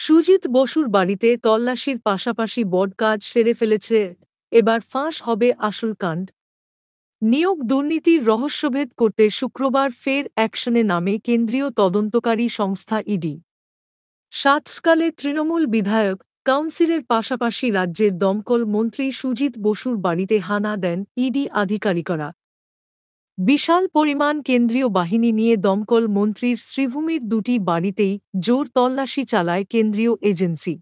সুজিত বসুর বাড়িতে তল্লাশির পাশাপাশি বড়কাজ সেরে ফেলেছে, এবার ফাঁস হবে আসল কাণ্ড। নিয়োগ দুর্নীতির রহস্যভেদ করতে শুক্রবার ফের অ্যাকশনে নামে কেন্দ্রীয় তদন্তকারী সংস্থা ইডি। সাতকালে তৃণমূল বিধায়ক কাউন্সিলের পাশাপাশি রাজ্যের দমকল মন্ত্রী সুজিত বসুর বাড়িতে হানা দেন ইডি আধিকারিকরা। বিশাল পরিমাণ কেন্দ্রীয় বাহিনী নিয়ে দমকল মন্ত্রীর শ্রীভূমির দুটি বাড়িতেই জোর তল্লাশি চালায় কেন্দ্রীয় এজেন্সি।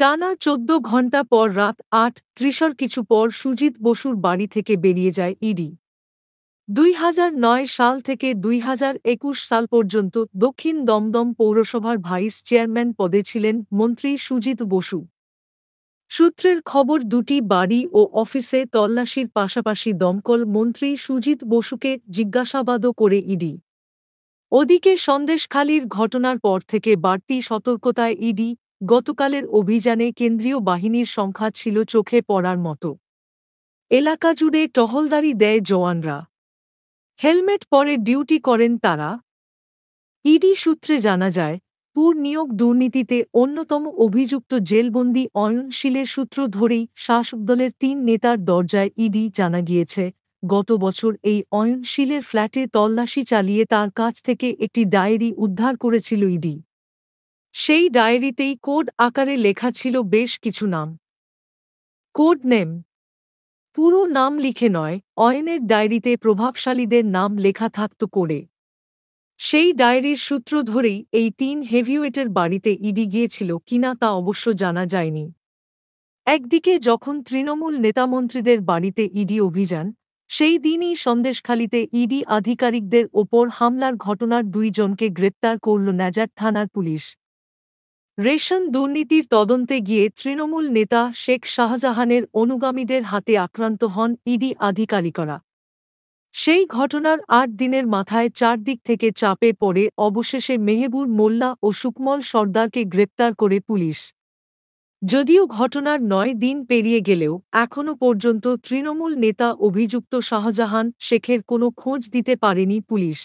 টানা ১৪ ঘণ্টা পর রাত ৮:৩০ কিছু পর সুজিত বসুর বাড়ি থেকে বেরিয়ে যায় ইডি। ২০০৯ সাল থেকে ২০২১ সাল পর্যন্ত দক্ষিণ দমদম পৌরসভার ভাইস চেয়ারম্যান পদে ছিলেন মন্ত্রী সুজিত বসু। সূত্রের খবর, দুটি বাড়ি ও অফিসে তল্লাশির পাশাপাশি দমকল মন্ত্রী সুজিত বসুকে জিজ্ঞাসাবাদও করে ইডি। ওদিকে সন্দেশখালির ঘটনার পর থেকে বাড়তি সতর্কতায় ইডি। গতকালের অভিযানে কেন্দ্রীয় বাহিনীর সংখ্যা ছিল চোখে পড়ার মতো। এলাকা জুড়ে টহলদারি দেয় জওয়ানরা। হেলমেট পরে ডিউটি করেন তারা। ইডি সূত্রে জানা যায়, পুর নিয়োগ দুর্নীতিতে অন্যতম অভিযুক্ত জেলবন্দি অয়নশীলের সূত্র ধরেই শাসক দলের ৩ নেতার দরজায় ইডি। জানা গিয়েছে, গত বছর এই অয়নশীলের ফ্ল্যাটে তল্লাশি চালিয়ে তার কাছ থেকে একটি ডায়েরি উদ্ধার করেছিল ইডি। সেই ডায়েরিতেই কোড আকারে লেখা ছিল বেশ কিছু নাম। কোড নেম, পুরো নাম লিখে নয়, অয়নের ডায়েরিতে প্রভাবশালীদের নাম লেখা থাকত করে। সেই ডায়েরির সূত্র ধরেই এই ৩ হেভিওয়েটের বাড়িতে ইডি গিয়েছিল কিনা তা অবশ্য জানা যায়নি। একদিকে যখন তৃণমূল নেতামন্ত্রীদের বাড়িতে ইডি অভিযান, সেই দিনই সন্দেশখালিতে ইডি আধিকারিকদের ওপর হামলার ঘটনার ২ জনকে গ্রেপ্তার করল ন্যাজার থানার পুলিশ। রেশন দুর্নীতির তদন্তে গিয়ে তৃণমূল নেতা শেখ শাহজাহানের অনুগামীদের হাতে আক্রান্ত হন ইডি আধিকারিকরা। সেই ঘটনার ৮ দিনের মাথায় চারদিক থেকে চাপে পড়ে অবশেষে মেহেবুর মোল্লা ও সুকমল সর্দারকে গ্রেপ্তার করে পুলিশ। যদিও ঘটনার ৯ দিন পেরিয়ে গেলেও এখনও পর্যন্ত তৃণমূল নেতা অভিযুক্ত শাহজাহান শেখের কোনো খোঁজ দিতে পারেনি পুলিশ।